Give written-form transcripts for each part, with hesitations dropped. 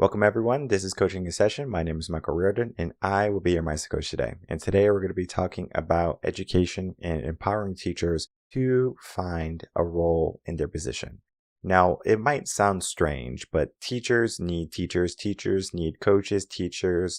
Welcome, everyone. This is Coaching in Session. My name is Michael Rearden, and I will be your mindset coach today. And today we're going to be talking about education and empowering teachers to find a role in their position. Now, it might sound strange, but teachers need coaches, teachers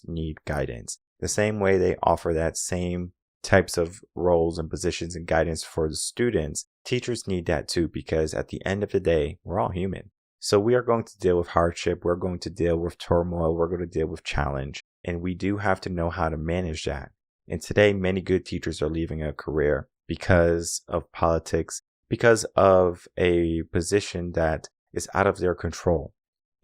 need guidance. The same way they offer that same types of roles and positions and guidance for the students, teachers need that too, because at the end of the day, we're all human. So we are going to deal with hardship, we're going to deal with turmoil, we're going to deal with challenge, and we do have to know how to manage that. And today, many good teachers are leaving a career because of politics, because of a position that is out of their control.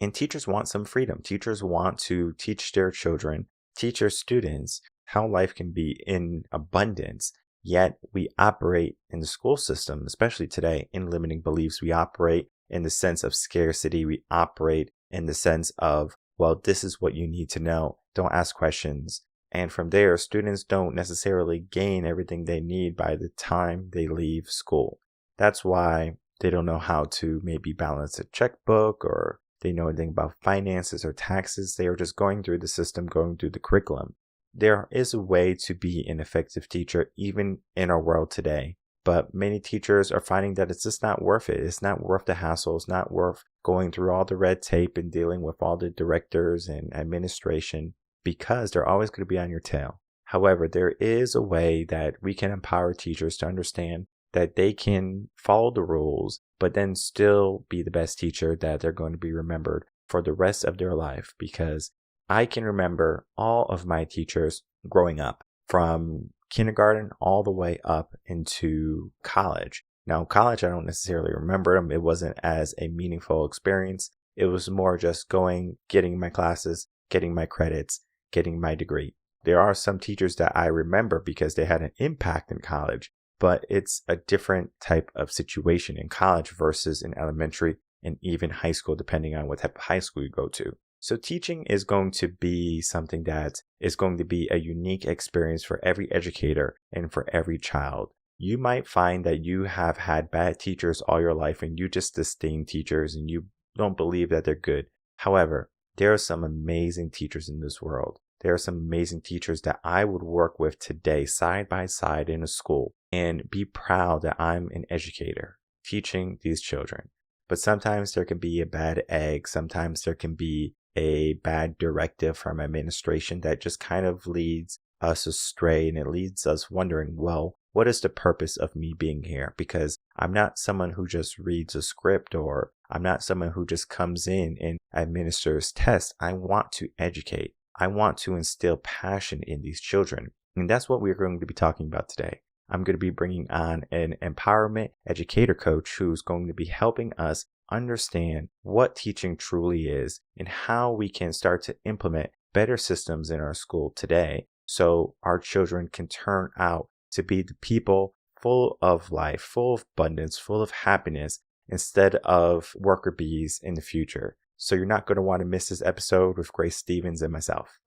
And teachers want some freedom. Teachers want to teach their children, teach their students how life can be in abundance. Yet we operate in the school system, especially today, in limiting beliefs. We operate in the sense of scarcity. We operate in the sense of, well, this is what you need to know. Don't ask questions. And from there, students don't necessarily gain everything they need by the time they leave school. That's why they don't know how to maybe balance a checkbook, or they know anything about finances or taxes. They are just going through the system, going through the curriculum. There is a way to be an effective teacher, even in our world today. But many teachers are finding that it's just not worth it. It's not worth the hassle. It's not worth going through all the red tape and dealing with all the directors and administration, because they're always going to be on your tail. However, there is a way that we can empower teachers to understand that they can follow the rules, but then still be the best teacher that they're going to be remembered for the rest of their life. Because I can remember all of my teachers growing up, from kindergarten all the way up into college. Now, college, I don't necessarily remember them. It wasn't as a meaningful experience. It was more just going, getting my classes, getting my credits, getting my degree. There are some teachers that I remember because they had an impact in college, but it's a different type of situation in college versus in elementary and even high school, depending on what type of high school you go to. So teaching is going to be something that is going to be a unique experience for every educator and for every child. You might find that you have had bad teachers all your life and you just disdain teachers and you don't believe that they're good. However, there are some amazing teachers in this world. There are some amazing teachers that I would work with today side by side in a school and be proud that I'm an educator teaching these children. But sometimes there can be a bad egg. Sometimes there can be a bad directive from administration that just kind of leads us astray, and it leads us wondering, well, what is the purpose of me being here? Because I'm not someone who just reads a script, or I'm not someone who just comes in and administers tests. I want to educate. I want to instill passion in these children. And that's what we're going to be talking about today. I'm going to be bringing on an empowerment educator coach who's going to be helping us understand what teaching truly is and how we can start to implement better systems in our school today so our children can turn out to be the people full of life, full of abundance, full of happiness, instead of worker bees in the future. So you're not going to want to miss this episode with Grace Stevens and myself.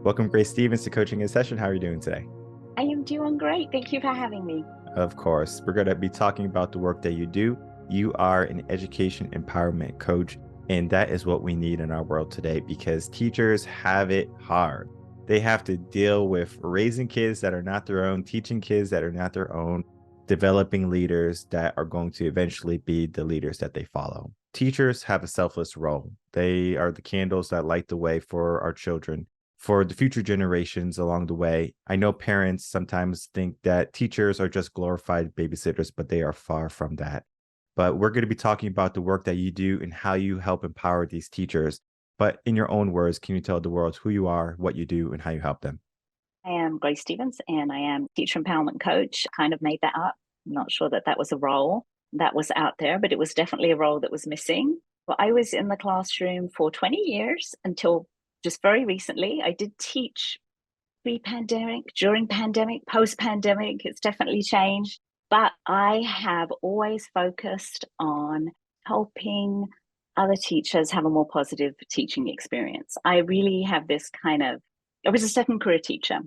Welcome, Grace Stevens, to Coaching in Session. How are you doing today? I am doing great. Thank you for having me. Of course. We're going to be talking about the work that you do. You are an education empowerment coach, and that is what we need in our world today, because teachers have it hard. They have to deal with raising kids that are not their own, teaching kids that are not their own, developing leaders that are going to eventually be the leaders that they follow. Teachers have a selfless role. They are the candles that light the way for our children, for the future generations along the way. I know parents sometimes think that teachers are just glorified babysitters, but they are far from that. But we're going to be talking about the work that you do and how you help empower these teachers. But in your own words, can you tell the world who you are, what you do, and how you help them? I am Grace Stevens, and I am teacher empowerment coach. Kind of made that up. I'm not sure that was a role that was out there, but it was definitely a role that was missing. Well, I was in the classroom for 20 years until just very recently. I did teach pre-pandemic, during pandemic, post-pandemic. It's definitely changed. But I have always focused on helping other teachers have a more positive teaching experience. I really have this I was a second career teacher.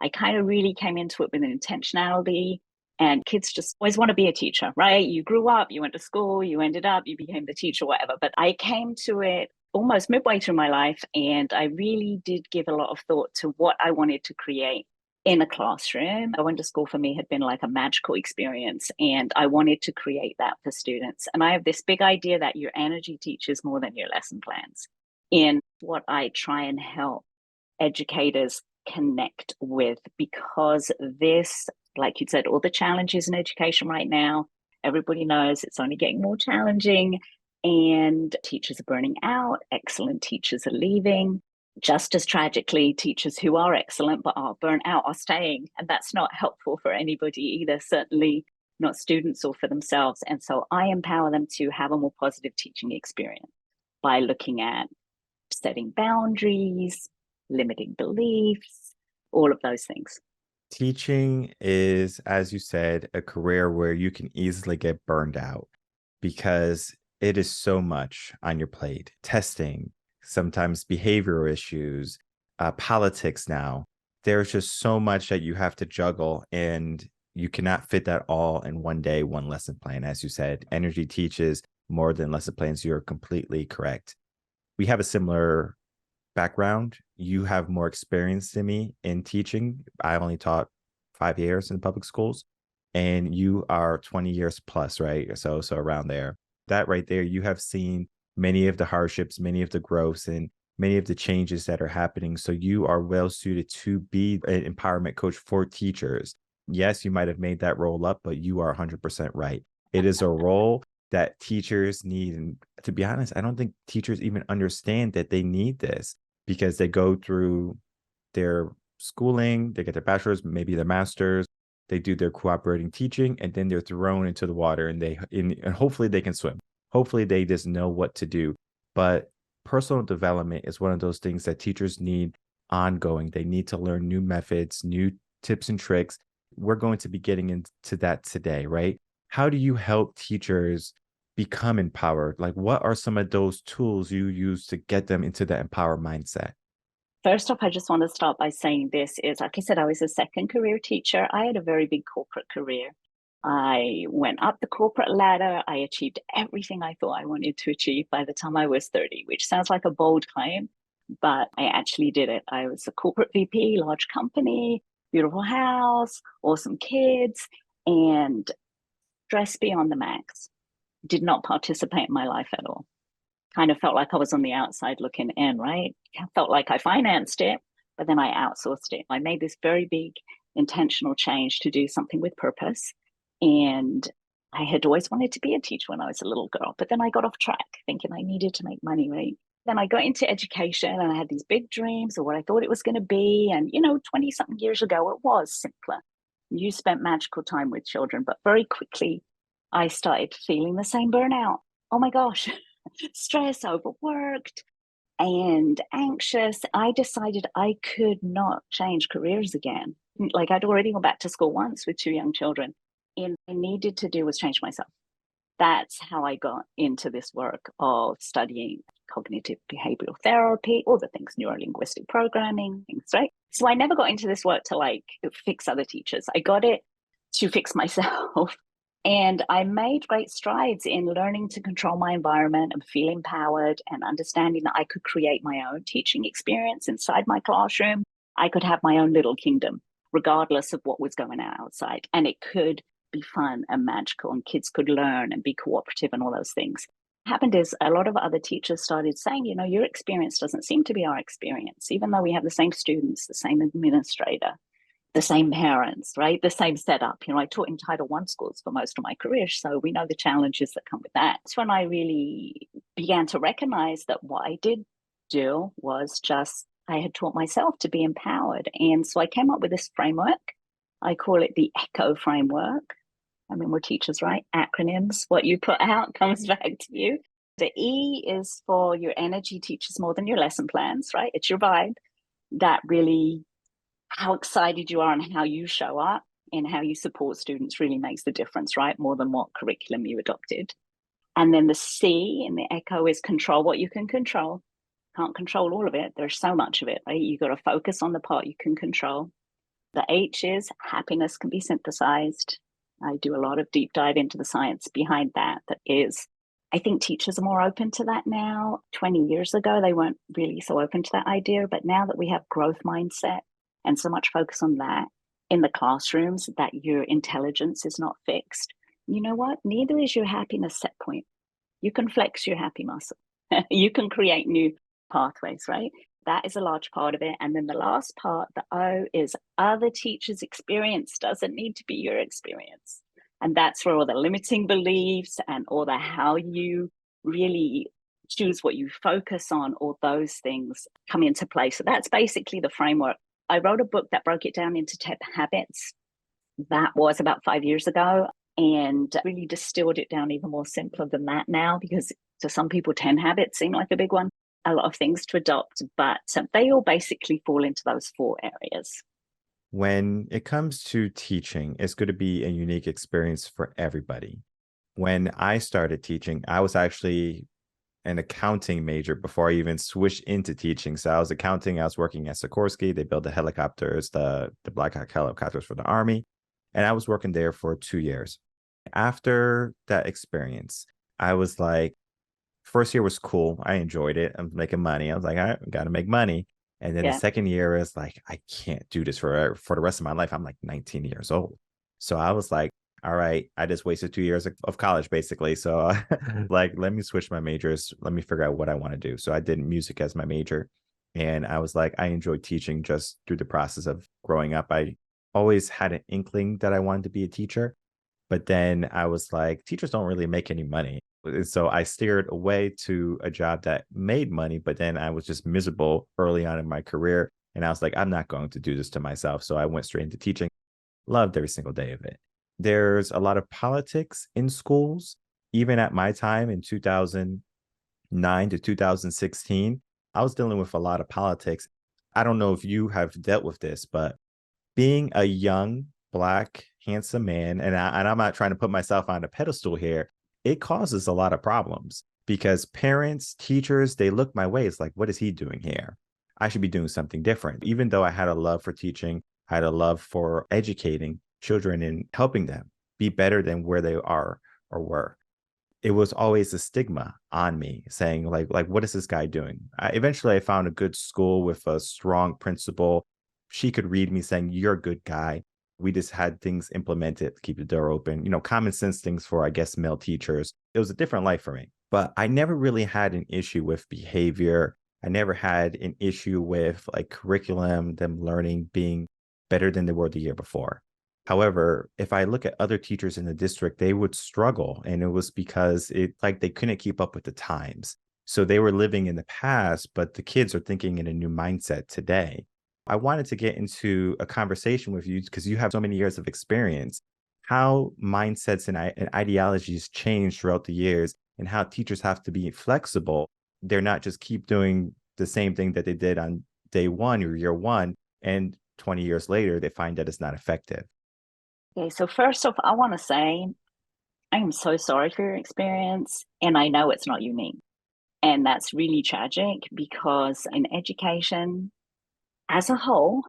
I kind of really came into it with an intentionality And kids just always want to be a teacher, right? You grew up, you went to school, you ended up, you became the teacher, whatever. But I came to it almost midway through my life, and I really did give a lot of thought to what I wanted to create in a classroom. I went to school, for me, had been like a magical experience, and I wanted to create that for students. And I have this big idea that your energy teaches more than your lesson plans. In what I try and help educators connect with, because this, like you said, all the challenges in education right now, everybody knows it's only getting more challenging, and teachers are burning out, excellent teachers are leaving. Just as tragically, teachers who are excellent but are burnt out are staying, and that's not helpful for anybody either, certainly not students or for themselves. And so I empower them to have a more positive teaching experience by looking at setting boundaries, limiting beliefs, all of those things. Teaching is, as you said, a career where you can easily get burned out because it is so much on your plate. Testing, sometimes behavioral issues, politics now. There's just so much that you have to juggle, and you cannot fit that all in one day, one lesson plan. As you said, energy teaches more than lesson plans. You're completely correct. We have a similar background. You have more experience than me in teaching. I only taught 5 years in public schools, and you are 20 years plus, right? So around there. That right there, you have seen many of the hardships, many of the growths, and many of the changes that are happening. So you are well suited to be an empowerment coach for teachers. Yes, you might have made that role up, but you are 100% right. It is a role that teachers need. And to be honest, I don't think teachers even understand that they need this, because they go through their schooling, they get their bachelor's, maybe their master's, they do their cooperating teaching, and then they're thrown into the water, and and hopefully they can swim. Hopefully they just know what to do. But personal development is one of those things that teachers need ongoing. They need to learn new methods, new tips and tricks. We're going to be getting into that today, right? How do you help teachers become empowered? Like, what are some of those tools you use to get them into the empowered mindset? First off, I just want to start by saying this is, like I said, I was a second career teacher. I had a very big corporate career. I went up the corporate ladder. I achieved everything I thought I wanted to achieve by the time I was 30, which sounds like a bold claim, but I actually did it. I was a corporate VP, large company, beautiful house, awesome kids, and stress beyond the max. Did not participate in my life at all. Kind of felt like I was on the outside looking in, right? I felt like I financed it, but then I outsourced it. I made this very big intentional change to do something with purpose. And I had always wanted to be a teacher when I was a little girl, but then I got off track thinking I needed to make money, right? Then I got into education, and I had these big dreams of what I thought it was going to be. And, 20 something years ago, it was simpler. You spent magical time with children, but very quickly I started feeling the same burnout. Oh my gosh, stress, overworked, and anxious. I decided I could not change careers again. Like, I'd already gone back to school once with two young children, and I needed to do was change myself. That's how I got into this work of studying cognitive behavioral therapy, all the things, neuro-linguistic programming, things, right? So I never got into this work to like fix other teachers. I got it to fix myself. And I made great strides in learning to control my environment and feel empowered, and understanding that I could create my own teaching experience inside my classroom. I could have my own little kingdom, regardless of what was going on outside. And it could be fun and magical, and kids could learn and be cooperative and all those things. What happened is a lot of other teachers started saying, your experience doesn't seem to be our experience, even though we have the same students, the same administrator, the same parents, right? The same setup. I taught in Title I schools for most of my career, so we know the challenges that come with that. It's when I really began to recognize that what I did do was just, I had taught myself to be empowered. And so I came up with this framework. I call it the ECHO framework. I mean, we're teachers, right? Acronyms, what you put out comes back to you. The E is for your energy teaches more than your lesson plans, right? It's your vibe. That really, how excited you are and how you show up and how you support students really makes the difference, right? More than what curriculum you adopted. And then the C in the ECHO is control what you can control. Can't control all of it. There's so much of it, right? You got to focus on the part you can control. The H is happiness can be synthesized. I do a lot of deep dive into the science behind that. That is, I think teachers are more open to that now. 20 years ago, they weren't really so open to that idea. But now that we have growth mindset and so much focus on that in the classrooms, that your intelligence is not fixed, you know what? Neither is your happiness set point. You can flex your happy muscle. You can create new pathways, right? That is a large part of it. And then the last part, the O, is other teachers' experience doesn't need to be your experience. And that's where all the limiting beliefs and all the how you really choose what you focus on, all those things come into play. So that's basically the framework. I wrote a book that broke it down into 10 habits. That was about 5 years ago, and really distilled it down even more simpler than that now, because to some people, 10 habits seem like a big one, a lot of things to adopt, but they all basically fall into those 4 areas. When it comes to teaching, it's going to be a unique experience for everybody. When I started teaching, I was actually an accounting major before I even switched into teaching. So I was accounting, I was working at Sikorsky. They built the helicopters, the Black Hawk helicopters for the Army. And I was working there for 2 years. After that experience, I was like, first year was cool. I enjoyed it. I'm making money. I was like, I got to make money. And then the Yeah. second year is like, I can't do this for the rest of my life. I'm like 19 years old. So I was like, all right, I just wasted 2 years of college basically. So like, let me switch my majors. Let me figure out what I want to do. So I did music as my major. And I was like, I enjoyed teaching just through the process of growing up. I always had an inkling that I wanted to be a teacher. But then I was like, teachers don't really make any money. So I steered away to a job that made money, but then I was just miserable early on in my career. And I was like, I'm not going to do this to myself. So I went straight into teaching. Loved every single day of it. There's a lot of politics in schools. Even at my time in 2009 to 2016, I was dealing with a lot of politics. I don't know if you have dealt with this, but being a young, Black, handsome man, and I'm not trying to put myself on a pedestal here, it causes a lot of problems because parents, teachers, they look my way. It's like, what is he doing here? I should be doing something different. Even though I had a love for teaching, I had a love for educating children and helping them be better than where they are or were. It was always a stigma on me saying like what is this guy doing? Eventually I found a good school with a strong principal. She could read me saying, you're a good guy. We just had things implemented to keep the door open, common sense things for, I guess, male teachers. It was a different life for me, but I never really had an issue with behavior. I never had an issue with like curriculum, them learning, being better than they were the year before. However, if I look at other teachers in the district, they would struggle. And it was because they couldn't keep up with the times. So they were living in the past, but the kids are thinking in a new mindset today. I wanted to get into a conversation with you because you have so many years of experience, how mindsets and ideologies change throughout the years and how teachers have to be flexible. They're not just keep doing the same thing that they did on day one or year one. And 20 years later, they find that it's not effective. Okay, so first off, I want to say I am so sorry for your experience, and I know it's not unique. And that's really tragic because in education as a whole,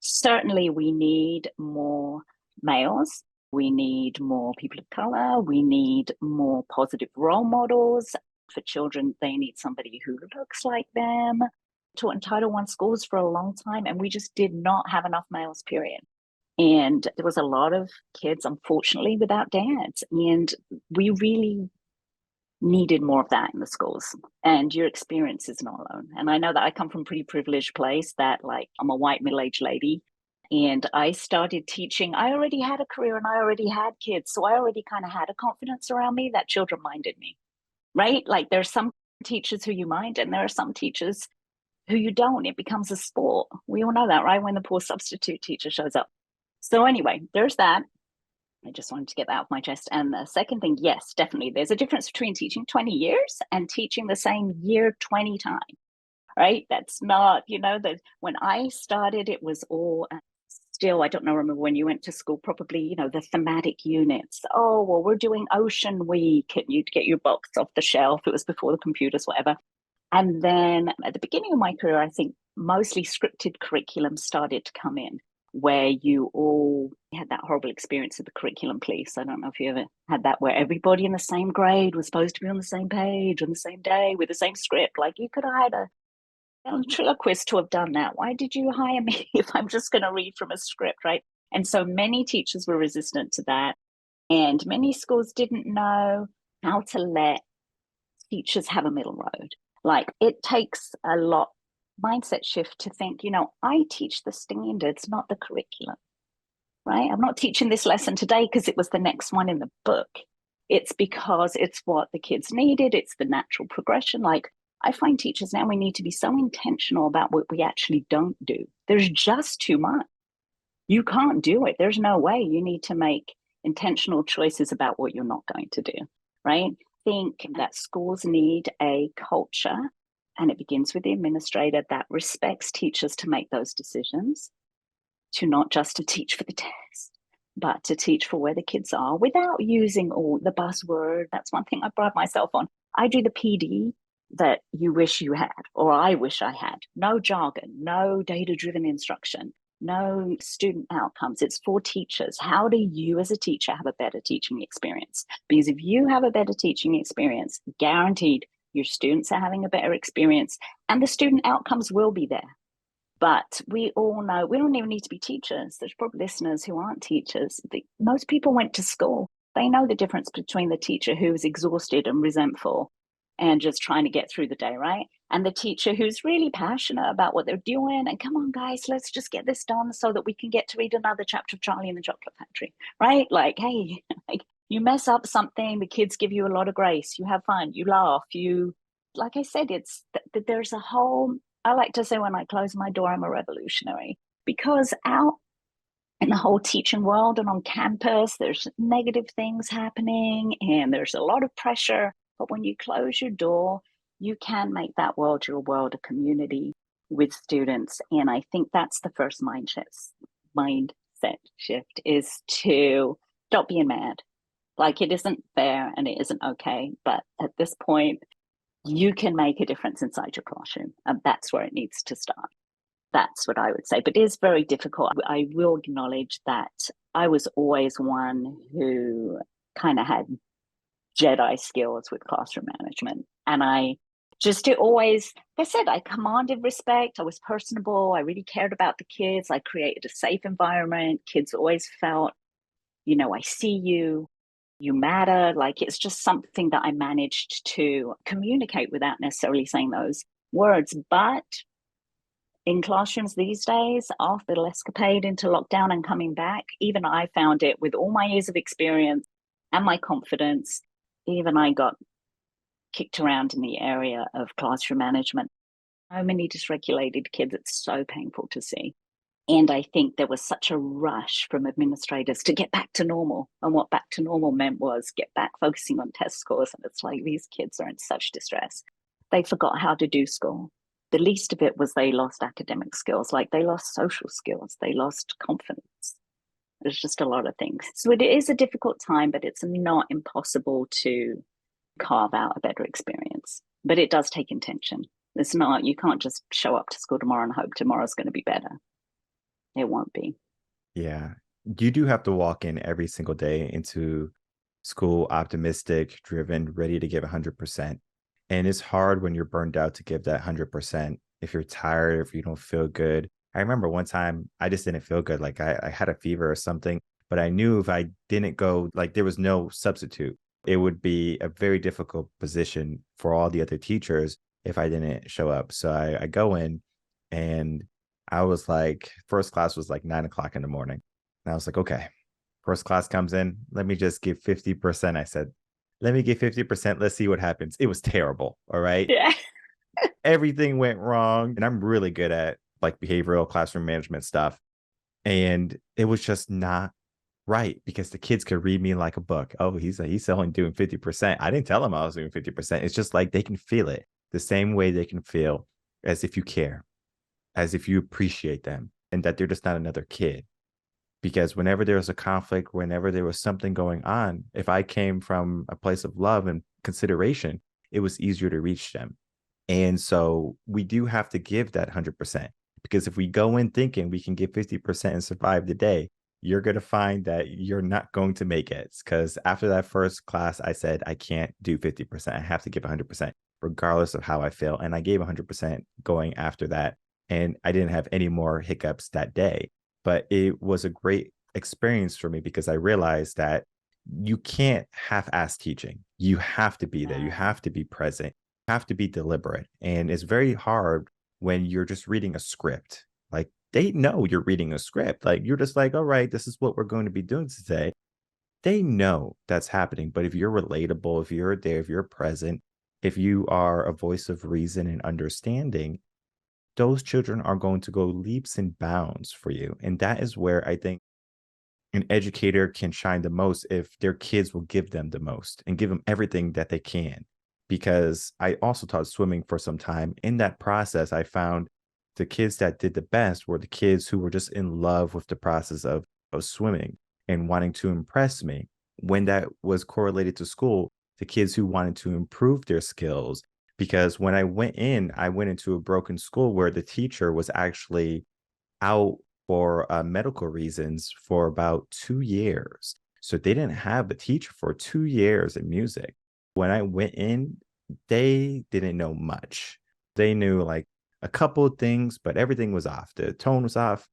certainly we need more males. We need more people of color. We need more positive role models. For children, they need somebody who looks like them. Taught in Title I schools for a long time, and we just did not have enough males, period. And there was a lot of kids, unfortunately, without dads. And we really needed more of that in the schools. And your experience is not alone. And I know that I come from a pretty privileged place that, like, I'm a white middle-aged lady. And I started teaching. I already had a career and I already had kids. So I already kind of had a confidence around me that children minded me, right? Like there's some teachers who you mind and there are some teachers who you don't. It becomes a sport. We all know that, right? When the poor substitute teacher shows up. So anyway, there's that. I just wanted to get that off my chest. And the second thing, yes, definitely. There's a difference between teaching 20 years and teaching the same year 20 times, right? That's not, that when I started, it was all still, I don't know, remember when you went to school, probably, the thematic units. Oh, well, we're doing Ocean Week and you'd get your box off the shelf. It was before the computers, whatever. And then at the beginning of my career, I think mostly scripted curriculum started to come in. where you all had that horrible experience of the curriculum police. I don't know if you ever had that, where everybody in the same grade was supposed to be on the same page on the same day with the same script. Like, you could have hired a ventriloquist to have done that. Why did you hire me if I'm just going to read from a script, right? And so many teachers were resistant to that. And many schools didn't know how to let teachers have a middle road. Like, it takes a lot mindset shift to think, I teach the standards, not the curriculum, right? I'm not teaching this lesson today because it was the next one in the book. It's because it's what the kids needed. It's the natural progression. Like, I find teachers now, we need to be so intentional about what we actually don't do. There's just too much. You can't do it. There's no way. You need to make intentional choices about what you're not going to do, right? Think that schools need a culture, and it begins with the administrator, that respects teachers to make those decisions, to not just to teach for the test, but to teach for where the kids are without using all the buzzword. That's one thing I pride myself on. I do the PD that you wish you had, or I wish I had. No jargon, no data-driven instruction, no student outcomes. It's for teachers. How do you as a teacher have a better teaching experience? Because if you have a better teaching experience, guaranteed your students are having a better experience, and the student outcomes will be there. But we all know we don't even need to be teachers. There's probably listeners who aren't teachers. Most people went to school. They know the difference between the teacher who's exhausted and resentful and just trying to get through the day, right? And the teacher who's really passionate about what they're doing. And come on, guys, let's just get this done so that we can get to read another chapter of Charlie and the Chocolate Factory, right? Like, hey, like, you mess up something, the kids give you a lot of grace. You have fun, you laugh, like I said, there's a whole, I like to say when I close my door, I'm a revolutionary, because out in the whole teaching world and on campus, there's negative things happening and there's a lot of pressure. But when you close your door, you can make that world your world, a community with students. And I think that's the first mindset shift, is to stop being mad. Like, it isn't fair and it isn't okay. But at this point, you can make a difference inside your classroom. And that's where it needs to start. That's what I would say. But it is very difficult. I will acknowledge that I was always one who kind of had Jedi skills with classroom management. And I just to always, like I said, I commanded respect. I was personable. I really cared about the kids. I created a safe environment. Kids always felt, I see you, you matter. Like, it's just something that I managed to communicate without necessarily saying those words. But in classrooms these days, after the escapade into lockdown and coming back, even I found it, with all my years of experience and my confidence, even I got kicked around in the area of classroom management. So many dysregulated kids, it's so painful to see. And I think there was such a rush from administrators to get back to normal. And what back to normal meant was get back focusing on test scores. And it's like, these kids are in such distress. They forgot how to do school. The least of it was they lost academic skills, like they lost social skills, they lost confidence. There's just a lot of things. So it is a difficult time, but it's not impossible to carve out a better experience. But it does take intention. It's not, you can't just show up to school tomorrow and hope tomorrow's going to be better. It won't be. Yeah. You do have to walk in every single day into school optimistic, driven, ready to give 100%. And it's hard when you're burned out to give that 100%. If you're tired, if you don't feel good. I remember one time I just didn't feel good. Like I had a fever or something, but I knew if I didn't go, like there was no substitute. It would be a very difficult position for all the other teachers if I didn't show up. So I go in, and I was like, first class was like 9 o'clock in the morning. And I was like, okay, first class comes in. Let me just give 50%. I said, let me give 50%. Let's see what happens. It was terrible. All right. Yeah. Everything went wrong. And I'm really good at like behavioral classroom management stuff. And it was just not right, because the kids could read me like a book. Oh, he's only doing 50%. I didn't tell him I was doing 50%. It's just like they can feel it the same way they can feel as if you care, as if you appreciate them, and that they're just not another kid. Because whenever there was a conflict, whenever there was something going on, if I came from a place of love and consideration, it was easier to reach them. And so we do have to give that 100%. Because if we go in thinking we can get 50% and survive the day, you're going to find that you're not going to make it. Because after that first class, I said, I can't do 50%. I have to give 100%, regardless of how I feel. And I gave 100% going after that. And I didn't have any more hiccups that day. But it was a great experience for me because I realized that you can't half-ass teaching. You have to be there. You have to be present. You have to be deliberate. And it's very hard when you're just reading a script. Like they know you're reading a script. Like you're just like, all right, this is what we're going to be doing today. They know that's happening. But if you're relatable, if you're there, if you're present, if you are a voice of reason and understanding, those children are going to go leaps and bounds for you. And that is where I think an educator can shine the most if their kids will give them the most and give them everything that they can. Because I also taught swimming for some time. In that process, I found the kids that did the best were the kids who were just in love with the process of swimming and wanting to impress me. When that was correlated to school, the kids who wanted to improve their skills. Because when I went into a broken school where the teacher was actually out for medical reasons for about 2 years. So they didn't have a teacher for 2 years in music. When I went in, they didn't know much. They knew like a couple of things, but everything was off. The tone was off,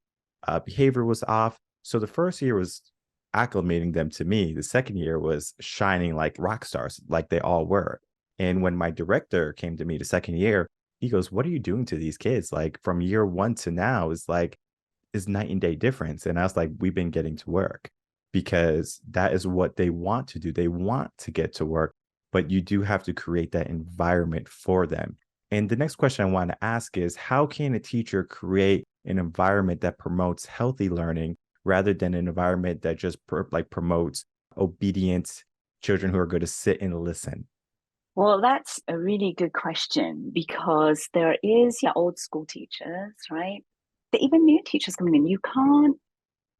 behavior was off. So the first year was acclimating them to me. The second year was shining like rock stars, like they all were. And when my director came to me the second year, he goes, "What are you doing to these kids? Like from year one to now is night and day difference." And I was like, we've been getting to work because that is what they want to do. They want to get to work, but you do have to create that environment for them. And the next question I want to ask is how can a teacher create an environment that promotes healthy learning rather than an environment that just promotes obedient children who are going to sit and listen? Well, that's a really good question because there is your old school teachers, right? But even new teachers coming in, you can't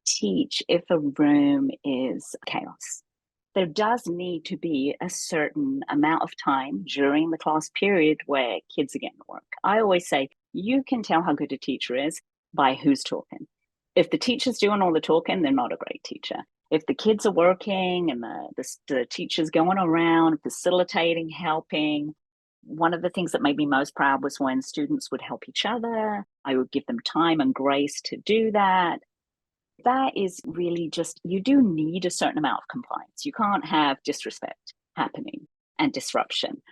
teach if a room is chaos. There does need to be a certain amount of time during the class period where kids are getting to work. I always say you can tell how good a teacher is by who's talking. If the teacher's doing all the talking, they're not a great teacher. If the kids are working and the teacher's going around facilitating, helping, one of the things that made me most proud was when students would help each other. I would give them time and grace to do that. That is really just, you do need a certain amount of compliance. You can't have disrespect happening and disruption.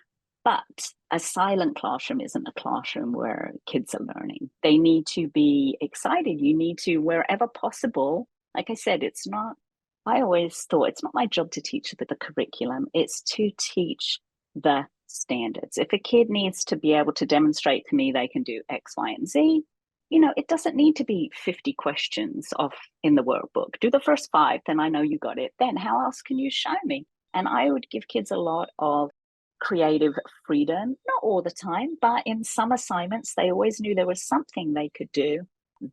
But a silent classroom isn't a classroom where kids are learning. They need to be excited. You need to, wherever possible, like I said, it's not, I always thought it's not my job to teach the curriculum, it's to teach the standards. If a kid needs to be able to demonstrate to me they can do X, Y, and Z, it doesn't need to be 50 questions off in the workbook. Do the first 5, then I know you got it. Then how else can you show me? And I would give kids a lot of creative freedom, not all the time, but in some assignments, they always knew there was something they could do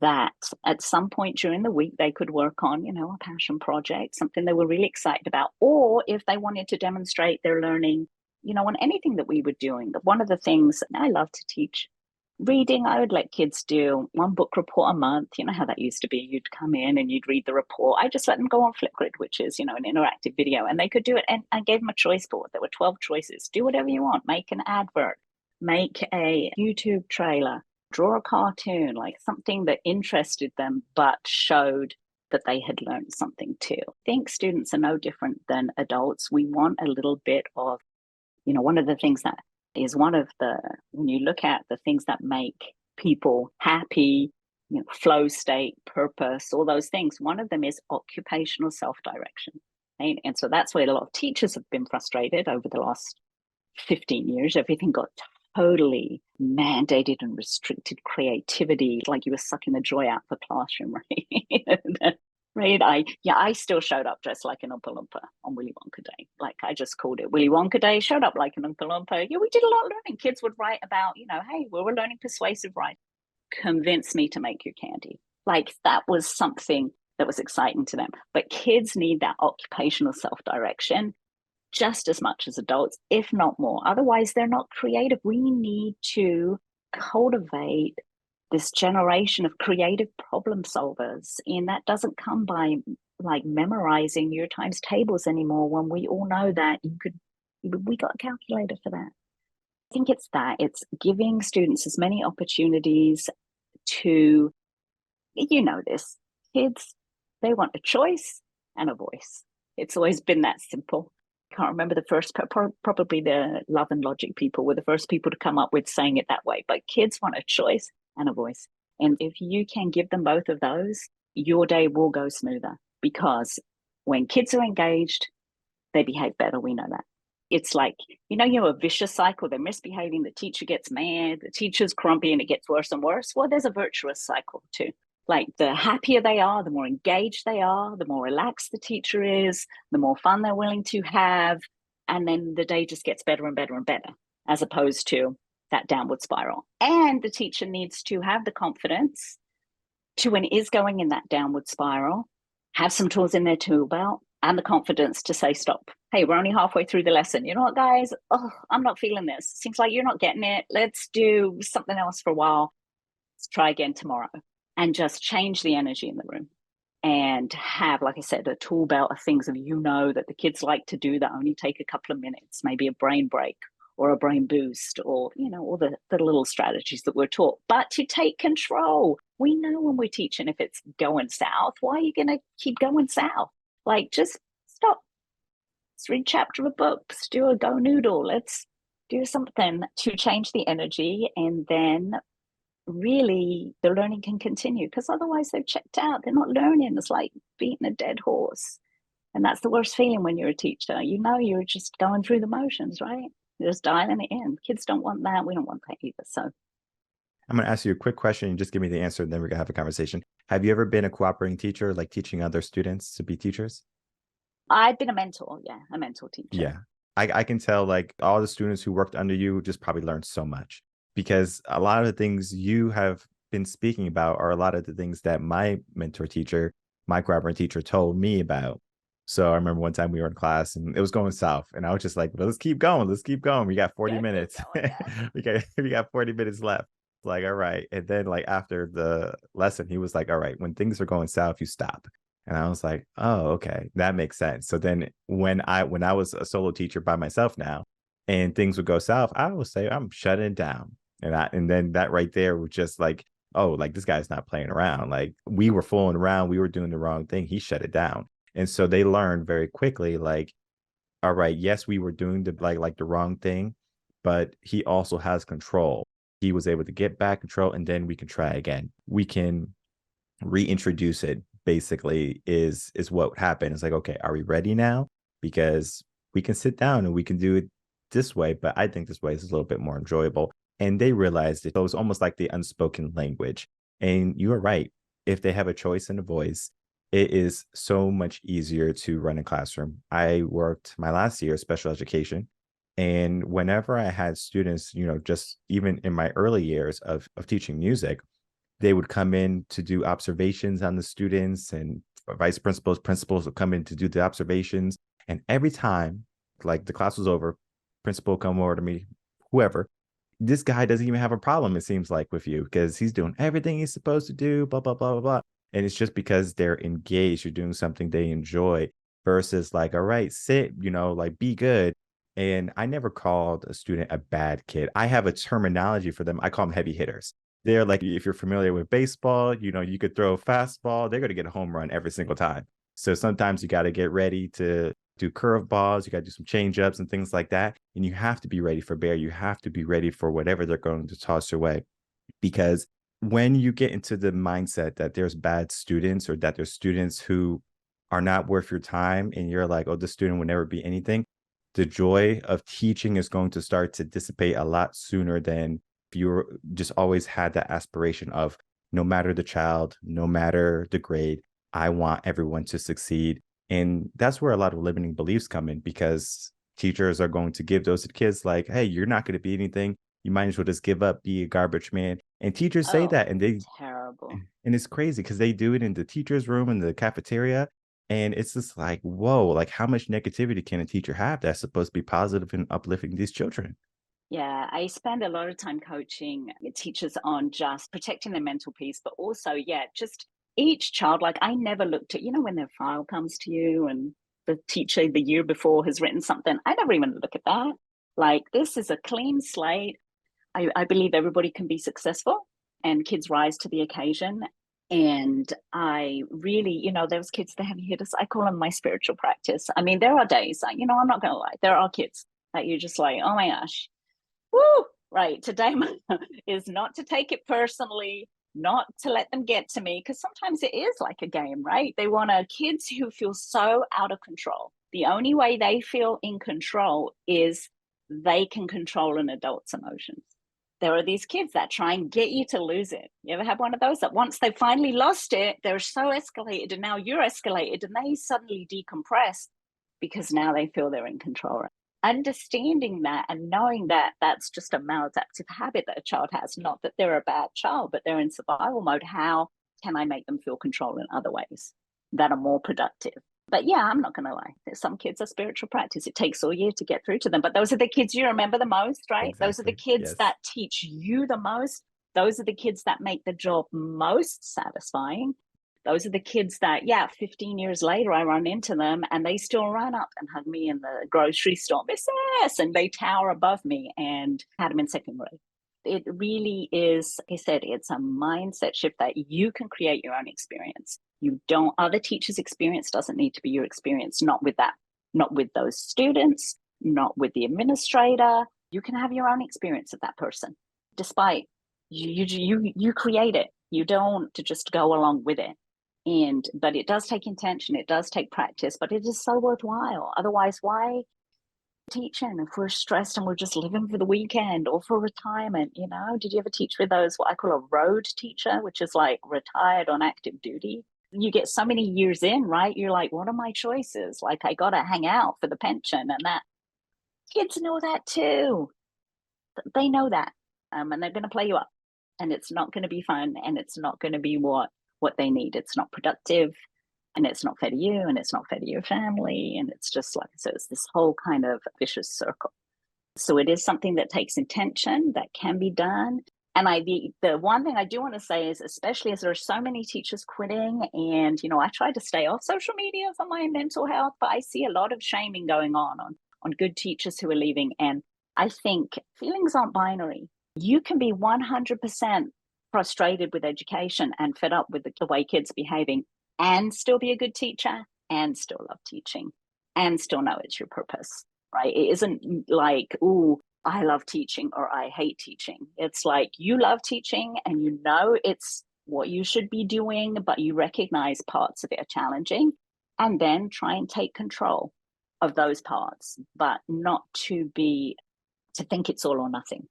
that at some point during the week they could work on, a passion project, something they were really excited about. Or if they wanted to demonstrate their learning, on anything that we were doing. One of the things I love to teach reading, I would let kids do 1 book report a month. You know how that used to be. You'd come in and you'd read the report. I just let them go on Flipgrid, which is, an interactive video, and they could do it. And I gave them a choice board. There were 12 choices. Do whatever you want. Make an advert, make a YouTube trailer, draw a cartoon, like something that interested them, but showed that they had learned something too. I think students are no different than adults. We want a little bit of, one of the things that is when you look at the things that make people happy, flow state, purpose, all those things, one of them is occupational self-direction. Right? And so that's where a lot of teachers have been frustrated over the last 15 years. Everything got totally mandated and restricted creativity, like you were sucking the joy out of the classroom, right? Right. I still showed up dressed like an Oompa Loompa on Willy Wonka Day. Like I just called it Willy Wonka Day, showed up like an Oompa Loompa. Yeah, we did a lot of learning. Kids would write about, hey, we were learning persuasive writing. Convince me to make your candy. Like that was something that was exciting to them. But kids need that occupational self-direction just as much as adults, if not more. Otherwise, they're not creative. We need to cultivate this generation of creative problem solvers. And that doesn't come by like memorizing your times tables anymore, when we all know that we got a calculator for that. I think it's that. It's giving students as many opportunities to, this, kids, they want a choice and a voice. It's always been that simple. I can't remember the first, probably the Love and Logic people were the first people to come up with saying it that way. But kids want a choice and a voice. And if you can give them both of those, your day will go smoother, because when kids are engaged, they behave better. We know that. It's like, a vicious cycle. They're misbehaving. The teacher gets mad. The teacher's grumpy and it gets worse and worse. Well, there's a virtuous cycle too. Like, the happier they are, the more engaged they are, the more relaxed the teacher is, the more fun they're willing to have. And then the day just gets better and better and better, as opposed to that downward spiral. And the teacher needs to have the confidence to, when it is going in that downward spiral, have some tools in their tool belt and the confidence to say, stop. Hey, we're only halfway through the lesson. You know what, guys? Oh, I'm not feeling this. Seems like you're not getting it. Let's do something else for a while. Let's try again tomorrow. And just change the energy in the room. And have, like I said, a tool belt of things that that the kids like to do that only take a couple of minutes, maybe a brain break or a brain boost, or, all the little strategies that we're taught. But to take control. We know when we're teaching, if it's going south, why are you going to keep going south? Like, just stop. Let's read a chapter of a book. Let's do a go noodle. Let's do something to change the energy. And then really the learning can continue, because otherwise they've checked out. They're not learning. It's like beating a dead horse. And that's the worst feeling when you're a teacher. You're just going through the motions, right? You're just dialing it in. Kids don't want that. We don't want that either. So I'm going to ask you a quick question and just give me the answer, and then we're going to have a conversation. Have you ever been a cooperating teacher, like teaching other students to be teachers? I've been a mentor. Yeah, a mentor teacher. Yeah. I can tell, like, all the students who worked under you just probably learned so much, because a lot of the things you have been speaking about are a lot of the things that my mentor teacher, my cooperating teacher, told me about. So I remember one time we were in class and it was going south, and I was just like, well, let's keep going. Let's keep going. We got 40 minutes. Going, yeah. we got 40 minutes left. Like, all right. And then, like, after the lesson, he was like, all right, when things are going south, you stop. And I was like, oh, okay, that makes sense. So then when I was a solo teacher by myself now, and things would go south, I would say, I'm shutting down. And then that right there was just like, oh, like, this guy's not playing around. Like, we were fooling around, we were doing the wrong thing. He shut it down. And so they learned very quickly, like, all right, yes, we were doing the the wrong thing, but he also has control. He was able to get back control, and then we can try again. We can reintroduce it, basically, is what happened. It's like, okay, are we ready now? Because we can sit down and we can do it this way, but I think this way is a little bit more enjoyable. And they realized it. So it was almost like the unspoken language. And you are right. If they have a choice and a voice, it is so much easier to run a classroom. I worked my last year special education. And whenever I had students, just even in my early years of teaching music, they would come in to do observations on the students, and vice principals would come in to do the observations. And every time, like, the class was over, principal would come over to me, whoever, this guy doesn't even have a problem, it seems like, with you, because he's doing everything he's supposed to do, blah, blah, blah, blah, blah. And it's just because they're engaged, you're doing something they enjoy, versus like, all right, sit, like, be good. And I never called a student a bad kid. I have a terminology for them. I call them heavy hitters. They're like, if you're familiar with baseball, you could throw a fastball, they're going to get a home run every single time. So sometimes you got to get ready to do curveballs, you got to do some change ups and things like that. And you have to be ready for bear. You have to be ready for whatever they're going to toss your way. Because when you get into the mindset that there's bad students, or that there's students who are not worth your time, and you're like, oh, this student will never be anything, the joy of teaching is going to start to dissipate a lot sooner than if you just always had that aspiration of, no matter the child, no matter the grade, I want everyone to succeed. And that's where a lot of limiting beliefs come in, because teachers are going to give those to kids like, hey, you're not going to be anything. You might as well just give up, be a garbage man. And teachers say that, and terrible. and it's crazy because they do it in the teacher's room, in the cafeteria. And it's just like, whoa, like, how much negativity can a teacher have that's supposed to be positive and uplifting these children? Yeah, I spend a lot of time coaching teachers on just protecting their mental peace, but also, yeah, just each child. Like, I never looked at, when their file comes to you and the teacher the year before has written something, I never even look at that. Like, this is a clean slate. I believe everybody can be successful and kids rise to the occasion. And I really, those kids that have hit us, I call them my spiritual practice. I mean, there are days, like, I'm not going to lie, there are kids that you're just like, oh my gosh, woo, right. Today is not to take it personally, not to let them get to me, because sometimes it is like a game, right? They want kids who feel so out of control. The only way they feel in control is they can control an adult's emotions. There are these kids that try and get you to lose it. You ever have one of those that once they finally lost it, they're so escalated and now you're escalated and they suddenly decompress because now they feel they're in control. Understanding that and knowing that that's just a maladaptive habit that a child has, not that they're a bad child, but they're in survival mode. How can I make them feel control in other ways that are more productive? But yeah, I'm not going to lie. Some kids are spiritual practice. It takes all year to get through to them. But those are the kids you remember the most, right? Those are the Exactly. kids Yes. that teach you the most. Those are the kids that make the job most satisfying. Those are the kids that, 15 years later, I run into them and they still run up and hug me in the grocery store, Miss S, and they tower above me, and had them in second grade. It really is, like I said, it's a mindset shift that you can create your own experience. You don't, other teachers' experience doesn't need to be your experience, not with that, not with those students, not with the administrator. You can have your own experience of that person, despite you create it. You don't just go along with it. But it does take intention, it does take practice, but it is so worthwhile. Otherwise, why teaching if we're stressed and we're just living for the weekend or for retirement? Did you ever teach with those, what I call a road teacher, which is like retired on active duty? You get so many years in, right? You're like, what are my choices? Like, I gotta hang out for the pension. And that kids know that too. They know that. And they're going to play you up, and it's not going to be fun, and it's not going to be what they need. It's not productive, and it's not fair to you, and it's not fair to your family, and it's just like, so it's this whole kind of vicious circle. So it is something that takes intention, that can be done. And the one thing I do want to say is, especially as there are so many teachers quitting, and I try to stay off social media for my mental health, but I see a lot of shaming going on good teachers who are leaving. And I think feelings aren't binary. You can be 100% frustrated with education and fed up with the way kids are behaving, and still be a good teacher, and still love teaching, and still know it's your purpose, right? It isn't like, oh, I love teaching or I hate teaching. It's like, you love teaching and it's what you should be doing, but you recognize parts of it are challenging, and then try and take control of those parts, but not to think it's all or nothing.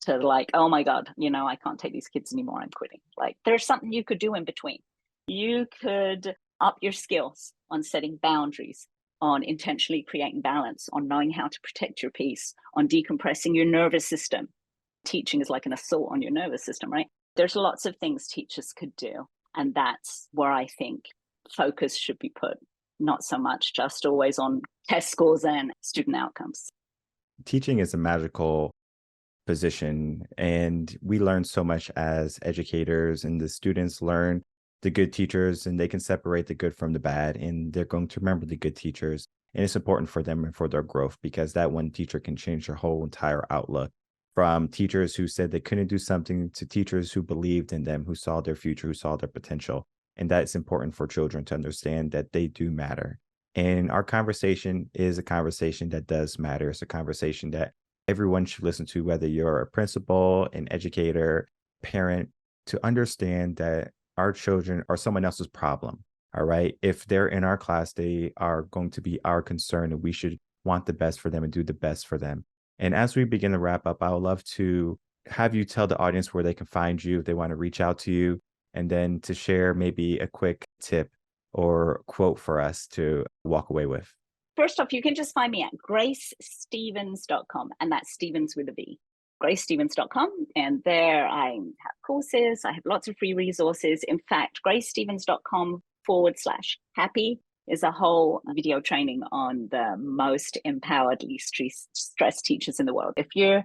To like, oh my God, I can't take these kids anymore, I'm quitting. Like, there's something you could do in between. You could up your skills on setting boundaries, on intentionally creating balance, on knowing how to protect your peace, on decompressing your nervous system. Teaching is like an assault on your nervous system, right? There's lots of things teachers could do. And that's where I think focus should be put, not so much just always on test scores and student outcomes. Teaching is a magical position, and we learn so much as educators, and the students learn the good teachers, and they can separate the good from the bad, and they're going to remember the good teachers. And it's important for them and for their growth, because that one teacher can change their whole entire outlook, from teachers who said they couldn't do something to teachers who believed in them, who saw their future, who saw their potential. And that's important for children to understand, that they do matter. And our conversation is a conversation that does matter. It's a conversation that everyone should listen to, whether you're a principal, an educator, parent, to understand that our children are someone else's problem. All right. If they're in our class, they are going to be our concern, and we should want the best for them and do the best for them. And as we begin to wrap up, I would love to have you tell the audience where they can find you if they want to reach out to you, and then to share maybe a quick tip or quote for us to walk away with. First off, you can just find me at gracestevens.com, and that's Stevens with a V. gracestevens.com, and there I have courses, I have lots of free resources. In fact, gracestevens.com/happy is a whole video training on the most empowered, least stressed teachers in the world. If you're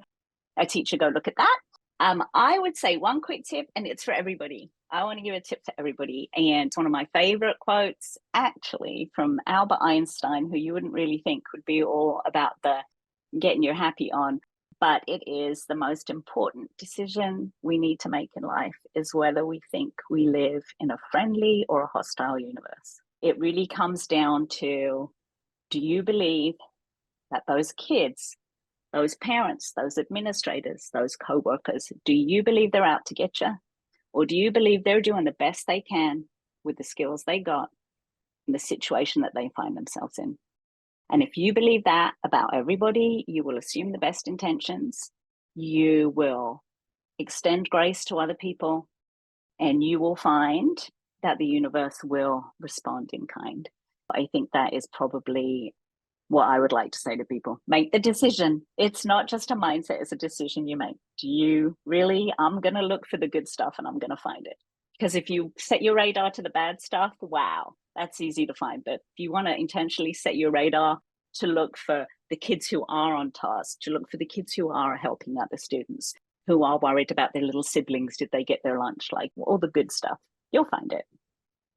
a teacher, go look at that. I would say one quick tip, and it's for everybody. I want to give a tip for everybody. And it's one of my favorite quotes, actually, from Albert Einstein, who you wouldn't really think would be all about the getting your happy on. But it is the most important decision we need to make in life is whether we think we live in a friendly or a hostile universe. It really comes down to, do you believe that those kids, those parents, those administrators, those co-workers, do you believe they're out to get you? Or do you believe they're doing the best they can with the skills they got in the situation that they find themselves in? And if you believe that about everybody, you will assume the best intentions, you will extend grace to other people, and you will find that the universe will respond in kind. I think that is probably what I would like to say to people. Make the decision. It's not just a mindset, it's a decision you make. Do you really? I'm going to look for the good stuff and I'm going to find it. Because if you set your radar to the bad stuff, wow, that's easy to find. But if you want to intentionally set your radar to look for the kids who are on task, to look for the kids who are helping other students, who are worried about their little siblings, did they get their lunch, like all the good stuff, you'll find it.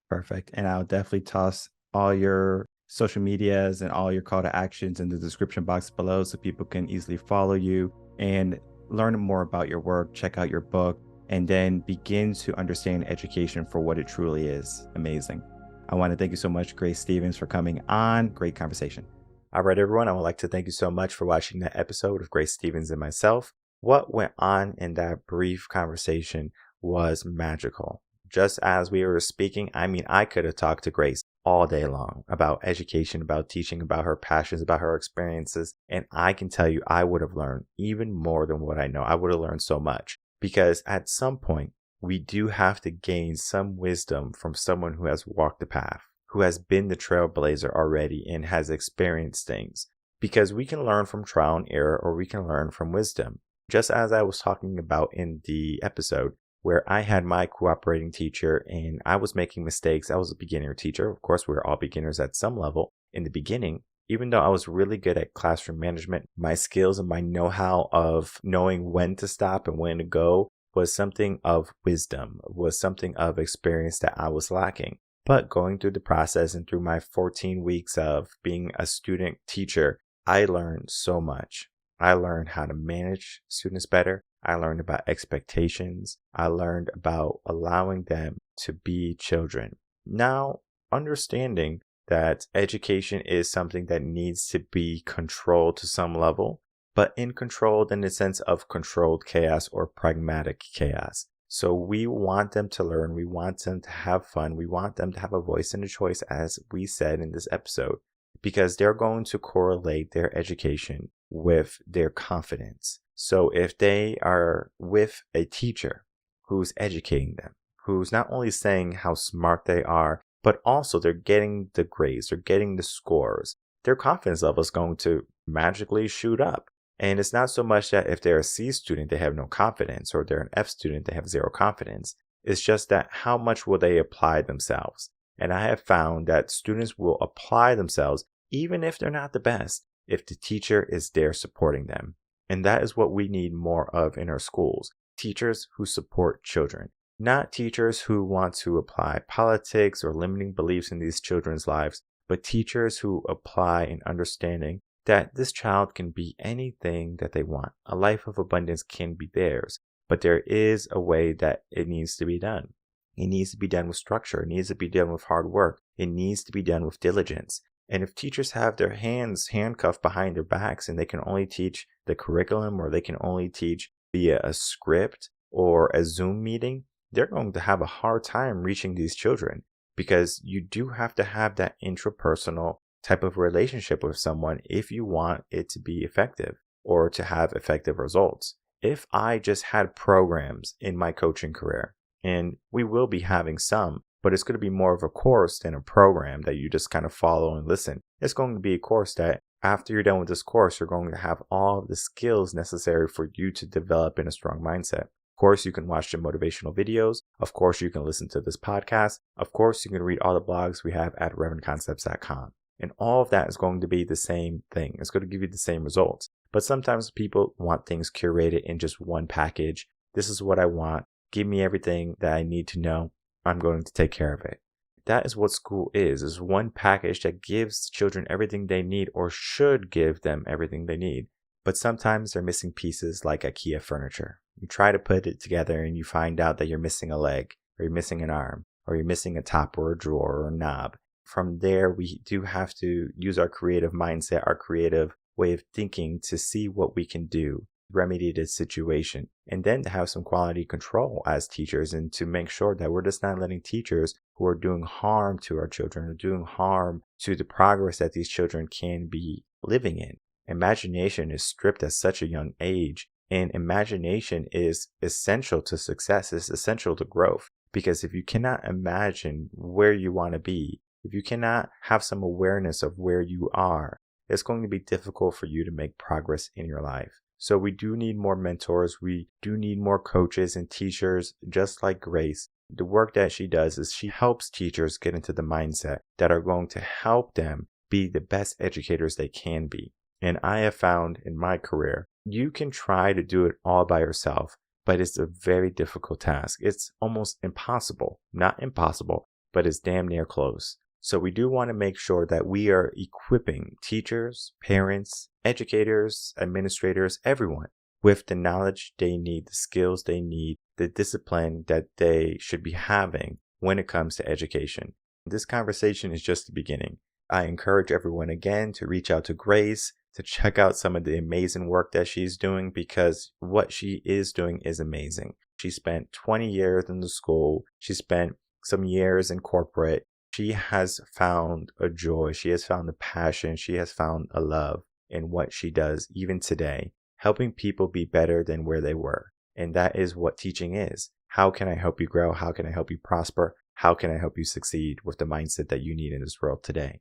Perfect. And I'll definitely toss all your social medias and all your call to actions in the description box below so people can easily follow you and learn more about your work, check out your book, and then begin to understand education for what it truly is. Amazing. I want to thank you so much, Grace Stevens, for coming on. Great conversation. All right, everyone. I would like to thank you so much for watching that episode of Grace Stevens and myself. What went on in that brief conversation was magical. Just as we were speaking, I could have talked to Grace all day long about education, about teaching, about her passions, about her experiences. And I can tell you, I would have learned even more than what I know. I would have learned so much because at some point, we do have to gain some wisdom from someone who has walked the path, who has been the trailblazer already and has experienced things. Because we can learn from trial and error, or we can learn from wisdom. Just as I was talking about in the episode, where I had my cooperating teacher and I was making mistakes. I was a beginner teacher. Of course, we were all beginners at some level in the beginning. Even though I was really good at classroom management, my skills and my know-how of knowing when to stop and when to go was something of wisdom, was something of experience that I was lacking. But going through the process and through my 14 weeks of being a student teacher, I learned so much. I learned how to manage students better. I learned about expectations. I learned about allowing them to be children. Now, understanding that education is something that needs to be controlled to some level, but controlled in the sense of controlled chaos or pragmatic chaos. So we want them to learn. We want them to have fun. We want them to have a voice and a choice, as we said in this episode, because they're going to correlate their education with their confidence. So if they are with a teacher who's educating them, who's not only saying how smart they are, but also they're getting the grades, they're getting the scores, their confidence level is going to magically shoot up. And it's not so much that if they're a C student, they have no confidence, or they're an F student, they have zero confidence. It's just that how much will they apply themselves? And I have found that students will apply themselves even if they're not the best, if the teacher is there supporting them. And that is what we need more of in our schools. Teachers who support children, not teachers who want to apply politics or limiting beliefs in these children's lives, but teachers who apply an understanding that this child can be anything that they want. A life of abundance can be theirs, but there is a way that it needs to be done. It needs to be done with structure. It needs to be done with hard work. It needs to be done with diligence. And if teachers have their hands handcuffed behind their backs and they can only teach the curriculum, or they can only teach via a script or a Zoom meeting, they're going to have a hard time reaching these children, because you do have to have that intrapersonal type of relationship with someone if you want it to be effective or to have effective results. If I just had programs in my coaching career, and we will be having some, but it's going to be more of a course than a program that you just kind of follow and listen. It's going to be a course that after you're done with this course, you're going to have all of the skills necessary for you to develop in a strong mindset. course, you can watch the motivational videos. Of course, you can listen to this podcast. Of course, you can read all the blogs we have at reverendconcepts.com. And all of that is going to be the same thing. It's going to give you the same results. But sometimes people want things curated in just one package. This is what I want. Give me everything that I need to know. I'm going to take care of it. That is what school is one package that gives children everything they need or should give them everything they need. But sometimes they're missing pieces like IKEA furniture. You try to put it together and you find out that you're missing a leg, or you're missing an arm, or you're missing a top or a drawer or a knob. From there, we do have to use our creative mindset, our creative way of thinking to see what we can do, remedy this situation, and then to have some quality control as teachers and to make sure that we're just not letting teachers who are doing harm to our children or doing harm to the progress that these children can be living in. Imagination is stripped at such a young age, and imagination is essential to success, it's essential to growth, because if you cannot imagine where you want to be, if you cannot have some awareness of where you are, it's going to be difficult for you to make progress in your life. So we do need more mentors. We do need more coaches and teachers, just like Grace. The work that she does is she helps teachers get into the mindset that are going to help them be the best educators they can be. And I have found in my career, you can try to do it all by yourself, but it's a very difficult task. It's almost impossible. Not impossible, but it's damn near close. So we do want to make sure that we are equipping teachers, parents, educators, administrators, everyone with the knowledge they need, the skills they need, the discipline that they should be having when it comes to education. This conversation is just the beginning. I encourage everyone again to reach out to Grace, to check out some of the amazing work that she's doing, because what she is doing is amazing. She spent 20 years in the school. She spent some years in corporate. She has found a joy. She has found a passion. She has found a love in what she does even today, helping people be better than where they were. And that is what teaching is. How can I help you grow? How can I help you prosper? How can I help you succeed with the mindset that you need in this world today?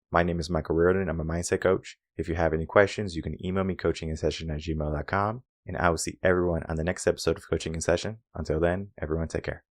My name is Michael Rearden. I'm a mindset coach. If you have any questions, you can email me coachinginsession@gmail.com, and I will see everyone on the next episode of Coaching in Session. Until then, everyone take care.